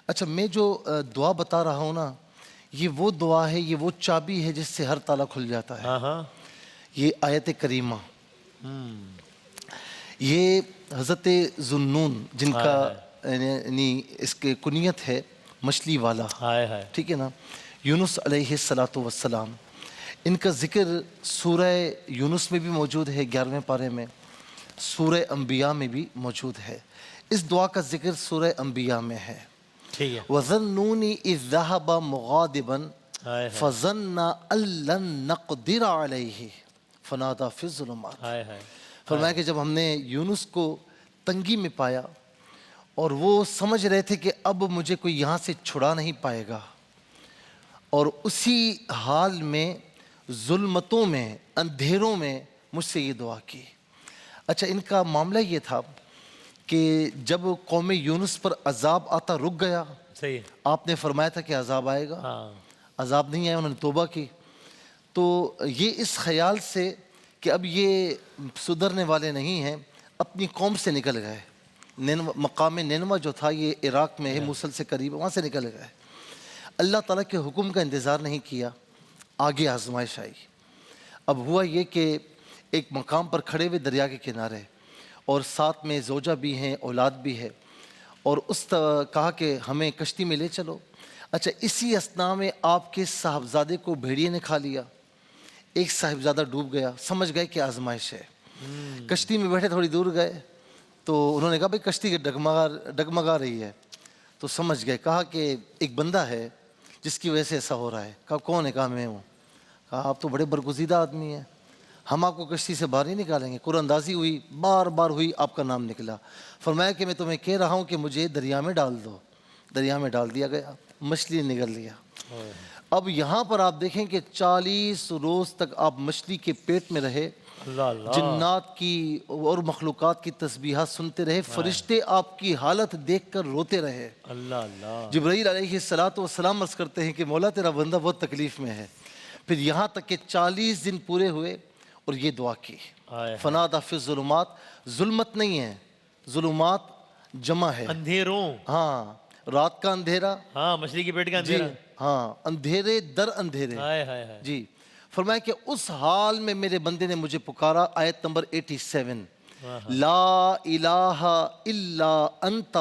اچھا میں جو دعا بتا رہا ہوں نا، یہ وہ دعا ہے، یہ وہ چابی ہے جس سے ہر تالا کھل جاتا ہے۔ ہاں ہاں یہ آیت کریمہ، یہ حضرت ذوالنون جن کا ہائے ہائے یعنی اس کے کنیت ہے مچھلی والا، ہائے ہائے ٹھیک ہے نا، یونس علیہ السلام، ان کا ذکر سورہ یونس میں بھی موجود ہے 11ویں پارے میں، سورہ انبیاء میں بھی موجود ہے۔ اس دعا کا ذکر سورہ انبیاء میں ہے۔ ٹھیک ہے وَظَنُّونِ إِذْ ذَهَبَ مُغَاضِبًا ہائے ہائے فَظَنَّ أَن لَّن نَّقْدِرَ عَلَيْهِ فَنَادَىٰ فِي الظُّلُمَاتِ۔ ہائے ہائے فرمایا کہ جب ہم نے یونس کو تنگی میں پایا اور وہ سمجھ رہے تھے کہ اب مجھے کوئی یہاں سے چھڑا نہیں پائے گا، اور اسی حال میں ظلمتوں میں اندھیروں میں مجھ سے یہ دعا کی۔ اچھا ان کا معاملہ یہ تھا کہ جب قوم یونس پر عذاب آتا رک گیا، صحیح ہے آپ نے فرمایا تھا کہ عذاب آئے گا، ہاں عذاب نہیں آیا، انہوں نے توبہ کی، تو یہ اس خیال سے کہ اب یہ سدھرنے والے نہیں ہیں، اپنی قوم سے نکل گئے۔ مقام نینوا جو تھا یہ عراق میں ہے، موصل سے قریب، وہاں سے نکل گئے۔ اللہ تعالیٰ کے حکم کا انتظار نہیں کیا، آگے آزمائش آئی۔ اب ہوا یہ کہ ایک مقام پر کھڑے ہوئے دریا کے کنارے، اور ساتھ میں زوجہ بھی ہیں، اولاد بھی ہے، اور کہا کہ ہمیں کشتی میں لے چلو۔ اچھا اسی اثناء میں آپ کے صاحبزادے کو بھیڑیے نے کھا لیا، ایک صاحبزادہ ڈوب گیا، سمجھ گئے کہ آزمائش ہے۔ کشتی میں بیٹھے تھوڑی دور گئے تو انہوں نے کہا بھئی کشتی ڈگمگا رہی ہے، تو سمجھ گئے، کہا کہ ایک بندہ ہے جس کی وجہ سے ایسا ہو رہا ہے۔ کہا کون ہے؟ کہا میں ہوں۔ کہا آپ تو بڑے برگزیدہ آدمی ہیں، ہم آپ کو کشتی سے باہر نہیں نکالیں گے۔ قرآن اندازی ہوئی، بار بار ہوئی، آپ کا نام نکلا۔ فرمایا کہ میں تمہیں کہہ رہا ہوں کہ مجھے دریا میں ڈال دو۔ دریا میں ڈال دیا گیا، مچھلی نے نگل لیا۔ اب یہاں پر آپ دیکھیں کہ 40 روز تک آپ مچھلی کے پیٹ میں رہے، اللہ اللہ جنات کی اور مخلوقات کی تسبیحات سنتے رہے، فرشتے آپ کی حالت دیکھ کر روتے رہے۔ اللہ اللہ جبرائیل علیہ السلام عرض کرتے ہیں کہ مولا تیرا بندہ بہت تکلیف میں ہے۔ پھر یہاں تک کہ 40 دن پورے ہوئے اور یہ دعا کی، ہائے فنادیٰ فی الظلمات، ظلمت نہیں ہے، ظلمات جمع ہے، اندھیروں ہاں رات کا اندھیرا، ہاں مچھلی کے پیٹ کا جی اندھیرا ہاں اندھیرے در اندھیرے، ہائے ہائے ہائے جی فرمایا کہ اس حال میں میرے بندے نے مجھے پکارا۔ آیت نمبر 87، لا الہ الا انت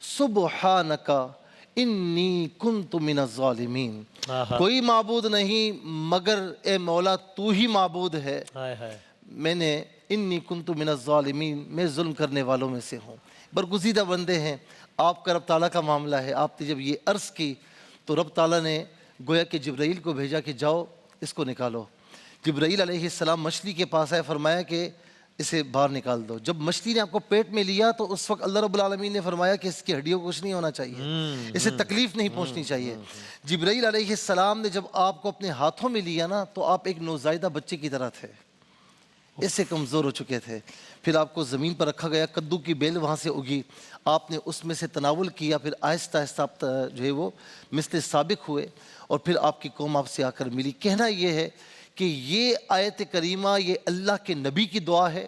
سبحانک انی کنت من الظالمین۔ کوئی معبود نہیں مگر اے مولا تو ہی معبود ہے، ہائے ہائے میں نے انی کنت من الظالمین، میں ظلم کرنے والوں میں سے ہوں۔ برگزیدہ بندے ہیں، آپ کا رب تعالیٰ کا معاملہ ہے۔ آپ نے جب یہ عرض کی تو رب تعالیٰ نے گویا کہ جبرائیل کو بھیجا کہ جاؤ اس کو نکالو۔ جبرائیل علیہ السلام مچھلی کے پاس آئے، فرمایا کہ اسے باہر نکال دو۔ جب مچھلی نے آپ کو پیٹ میں لیا تو اس وقت اللہ رب العالمین نے فرمایا کہ اس کی ہڈیوں کو کچھ نہیں ہونا چاہیے، اسے تکلیف نہیں پہنچنی چاہیے۔ جبرائیل علیہ السلام نے جب آپ کو اپنے ہاتھوں میں لیا نا تو آپ ایک نوزائیدہ بچے کی طرح تھے، ایسے کمزور ہو چکے تھے۔ پھر آپ کو زمین پر رکھا گیا، کدو کی بیل وہاں سے اگی، آپ نے اس میں سے تناول کیا، پھر آہستہ آہستہ آپ جو ہے وہ مثل سابق ہوئے، اور پھر آپ کی قوم آپ سے آ کر ملی۔ کہنا یہ ہے کہ یہ آیت کریمہ یہ اللہ کے نبی کی دعا ہے۔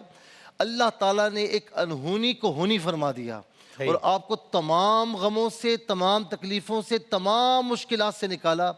اللہ تعالیٰ نے ایک انہونی کو ہونی فرما دیا، اور آپ کو تمام غموں سے، تمام تکلیفوں سے، تمام مشکلات سے نکالا۔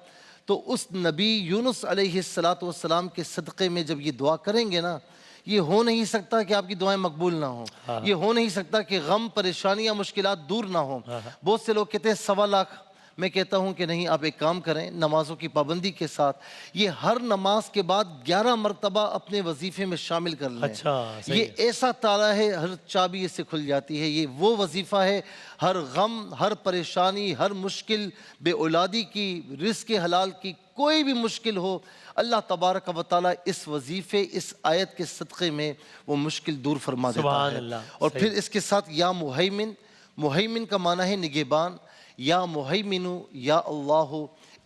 تو اس نبی یونس علیہ السلام کے صدقے میں جب یہ دعا کریں گے نا، یہ ہو نہیں سکتا کہ آپ کی دعائیں مقبول نہ ہوں، یہ ہو نہیں سکتا کہ غم، پریشانیاں، مشکلات دور نہ ہوں۔ بہت سے لوگ کہتے ہیں 1.25 لاکھ، میں کہتا ہوں کہ نہیں، آپ ایک کام کریں نمازوں کی پابندی کے ساتھ، یہ ہر نماز کے بعد 11 مرتبہ اپنے وظیفے میں شامل کر لیں۔ اچھا یہ ایسا تالا ہے، ہر چابی اس سے کھل جاتی ہے۔ یہ وہ وظیفہ ہے، ہر غم، ہر پریشانی، ہر مشکل، بے اولادی کی، رزق حلال کی، کوئی بھی مشکل ہو، اللہ تبارک و تعالیٰ اس وظیفے، اس آیت کے صدقے میں وہ مشکل دور فرما دیتا سبحان ہے۔ اللہ اور پھر اس کے ساتھ یا مہیمن، مہیمن کا معنی ہے نگہبان، یا مہیمنو یا اللہ،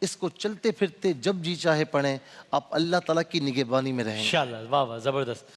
اس کو چلتے پھرتے جب جی چاہے پڑھیں، آپ اللہ تعالیٰ کی نگہبانی میں رہیں گے۔ انشاءاللہ، واہ واہ زبردست۔